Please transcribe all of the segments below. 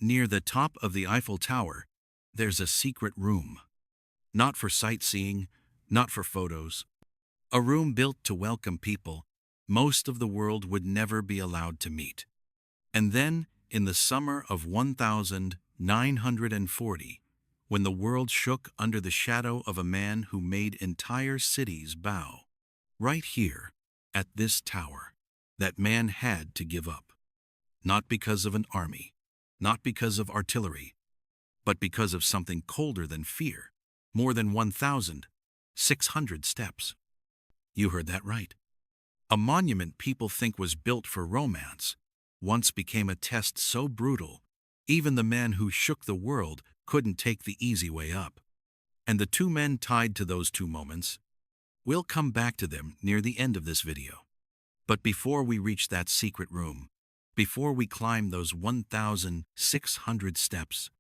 Near the top of the Eiffel Tower, there's a secret room. Not for sightseeing, not for photos. A room built to welcome people most of the world would never be allowed to meet. And then, in the summer of 1940, when the world shook under the shadow of a man who made entire cities bow, right here, at this tower, that man had to give up. Not because of an army, not because of artillery, but because of something colder than fear. More than 1,600 steps. You heard that right. A monument people think was built for romance once became a test so brutal, even the man who shook the world couldn't take the easy way up. And the two men tied to those two moments, we'll come back to them near the end of this video. But before we reach that secret room, before we climb those 1,600 steps,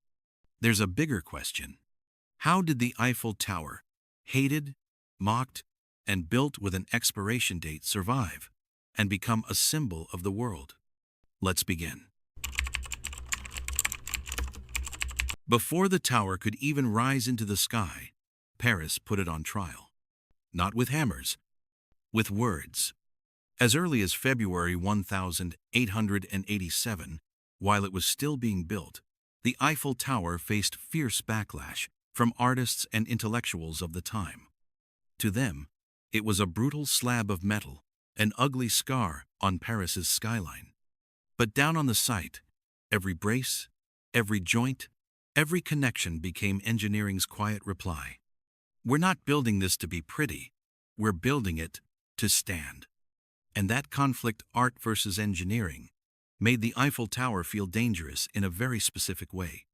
there's a bigger question. How did the Eiffel Tower, hated, mocked, and built with an expiration date, survive and become a symbol of the world? Let's begin. Before the tower could even rise into the sky, Paris put it on trial. Not with hammers, with words. As early as February 1887, while it was still being built, the Eiffel Tower faced fierce backlash from artists and intellectuals of the time. To them, it was a brutal slab of metal, an ugly scar on Paris's skyline. But down on the site, every brace, every joint, every connection became engineering's quiet reply. We're not building this to be pretty, we're building it to stand. And that conflict, art versus engineering, made the Eiffel Tower feel dangerous in a very specific way.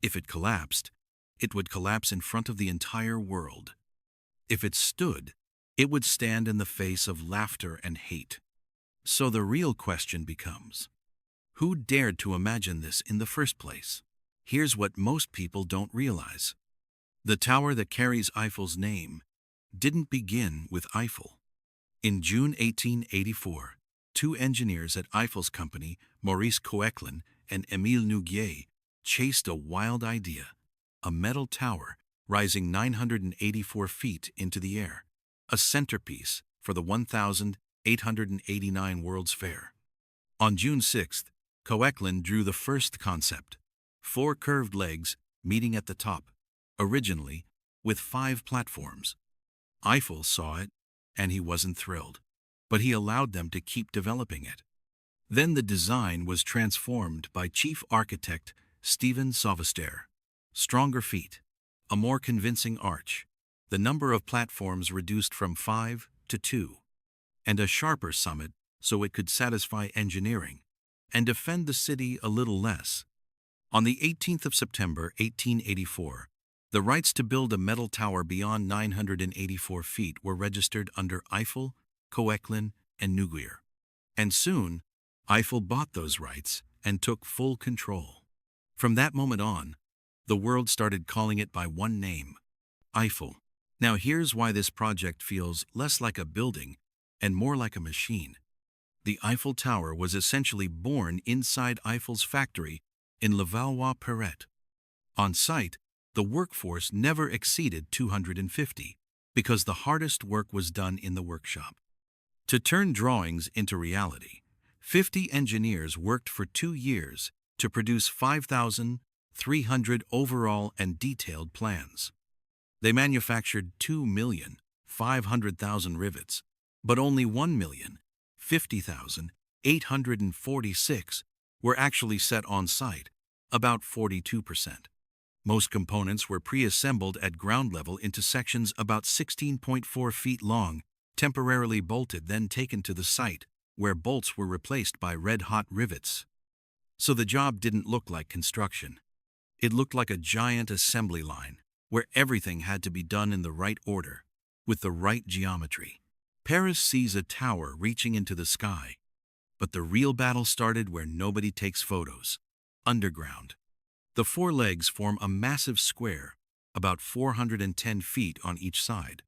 If it collapsed, it would collapse in front of the entire world. If it stood, it would stand in the face of laughter and hate. So the real question becomes, who dared to imagine this in the first place? Here's what most people don't realize. The tower that carries Eiffel's name didn't begin with Eiffel. In June 1884, two engineers at Eiffel's company, Maurice Coechlin and Émile Nouguier, chased a wild idea, a metal tower rising 984 feet into the air, a centerpiece for the 1889 World's Fair. On June 6th, Coechlin drew the first concept, 4 curved legs meeting at the top, originally with 5 platforms. Eiffel saw it, and he wasn't thrilled, but he allowed them to keep developing it. Then the design was transformed by chief architect Stephen Sauvestre. Stronger feet, a more convincing arch, the number of platforms reduced from 5 to 2, and a sharper summit so it could satisfy engineering and defend the city a little less. On the 18th of September 1884, the rights to build a metal tower beyond 984 feet were registered under Eiffel, Coechlin, and Nouguier. And soon, Eiffel bought those rights and took full control. From that moment on, the world started calling it by one name, Eiffel. Now here's why this project feels less like a building and more like a machine. The Eiffel Tower was essentially born inside Eiffel's factory in Levallois-Perret. On site, the workforce never exceeded 250 because the hardest work was done in the workshop. To turn drawings into reality, 50 engineers worked for 2 years to produce 5,300 overall and detailed plans. They manufactured 2,500,000 rivets, but only 1,050,846 were actually set on site, about 42%. Most components were pre-assembled at ground level into sections about 16.4 feet long, temporarily bolted, then taken to the site, where bolts were replaced by red-hot rivets. So the job didn't look like construction. It looked like a giant assembly line, where everything had to be done in the right order, with the right geometry. Paris sees a tower reaching into the sky, but the real battle started where nobody takes photos, underground. The 4 legs form a massive square, about 410 feet on each side.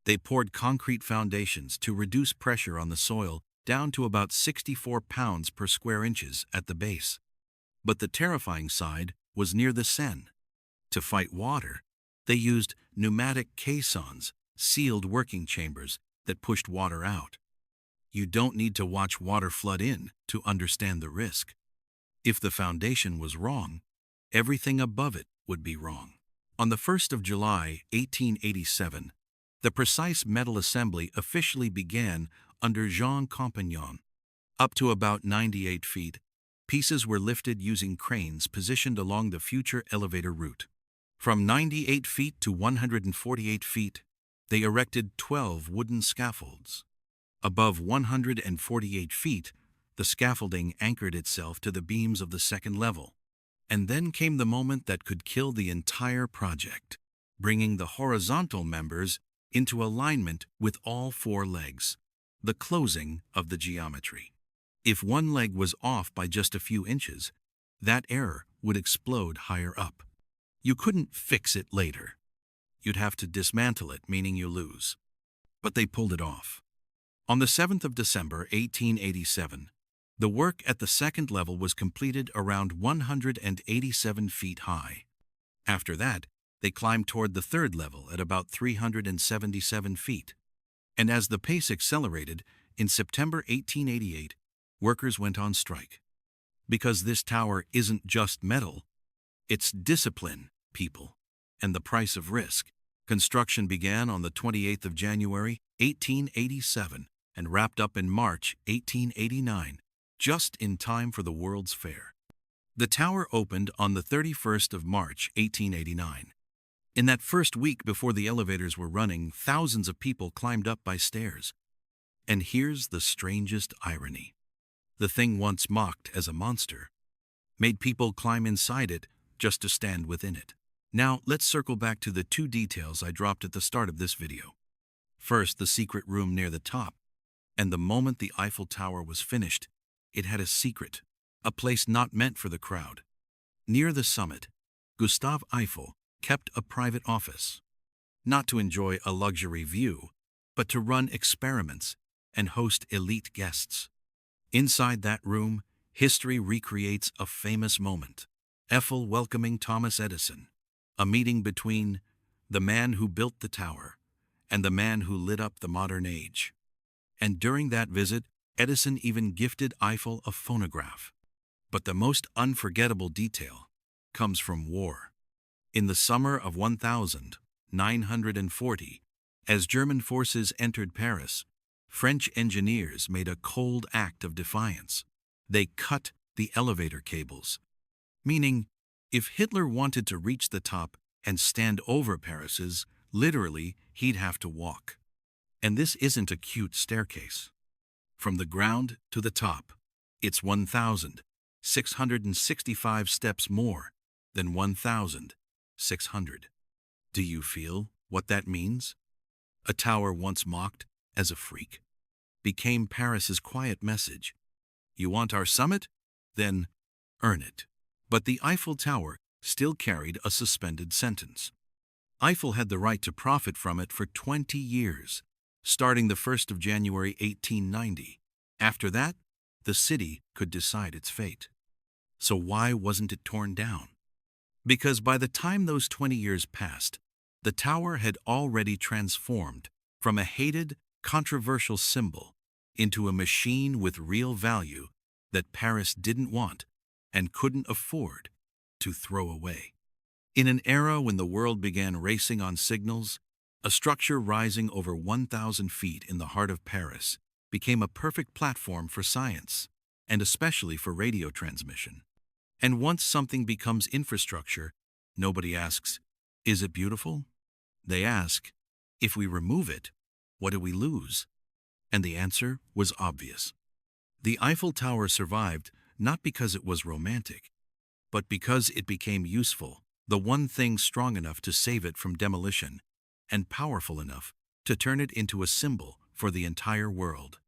They poured concrete foundations to reduce pressure on the soil down to about 64 pounds per square inches at the base. But the terrifying side was near the Seine. To fight water, they used pneumatic caissons, sealed working chambers that pushed water out. You don't need to watch water flood in to understand the risk. If the foundation was wrong, everything above it would be wrong. On the 1st of July, 1887, the precise metal assembly officially began under Jean Compagnon. Up to about 98 feet, pieces were lifted using cranes positioned along the future elevator route. From 98 feet to 148 feet, they erected 12 wooden scaffolds. Above 148 feet, the scaffolding anchored itself to the beams of the second level. And then came the moment that could kill the entire project, bringing the horizontal members into alignment with all four legs, the closing of the geometry. If one leg was off by just a few inches, that error would explode higher up. You couldn't fix it later. You'd have to dismantle it, meaning you lose. But they pulled it off. On the 7th of December, 1887, the work at the second level was completed around 187 feet high. After that, they climbed toward the third level at about 377 feet. And as the pace accelerated, in September 1888, workers went on strike. Because this tower isn't just metal, it's discipline, people, and the price of risk. Construction began on the 28th of January, 1887, and wrapped up in March 1889, just in time for the World's Fair. The tower opened on the 31st of March 1889. In that first week before the elevators were running, thousands of people climbed up by stairs. And here's the strangest irony. The thing once mocked as a monster made people climb inside it just to stand within it. Now, let's circle back to the two details I dropped at the start of this video. First, the secret room near the top. And the moment the Eiffel Tower was finished, it had a secret, a place not meant for the crowd. Near the summit, Gustave Eiffel kept a private office, not to enjoy a luxury view, but to run experiments and host elite guests. Inside that room, history recreates a famous moment. Eiffel welcoming Thomas Edison, a meeting between the man who built the tower and the man who lit up the modern age. And during that visit, Edison even gifted Eiffel a phonograph. But the most unforgettable detail comes from war. In the summer of 1940, as German forces entered Paris, French engineers made a cold act of defiance. They cut the elevator cables, meaning if Hitler wanted to reach the top and stand over Paris's, literally, he'd have to walk. And this isn't a cute staircase. From the ground to the top, it's 1,665 steps more than 1,600. Do you feel what that means? A tower once mocked as a freak became Paris's quiet message. You want our summit? Then earn it. But the Eiffel Tower still carried a suspended sentence. Eiffel had the right to profit from it for 20 years, starting the 1st of January 1890. After that, the city could decide its fate. So why wasn't it torn down? Because by the time those 20 years passed, the tower had already transformed from a hated, controversial symbol into a machine with real value that Paris didn't want and couldn't afford to throw away. In an era when the world began racing on signals, a structure rising over 1,000 feet in the heart of Paris became a perfect platform for science, and especially for radio transmission. And once something becomes infrastructure, nobody asks, is it beautiful? They ask, if we remove it, what do we lose? And the answer was obvious. The Eiffel Tower survived not because it was romantic, but because it became useful, the one thing strong enough to save it from demolition, and powerful enough to turn it into a symbol for the entire world.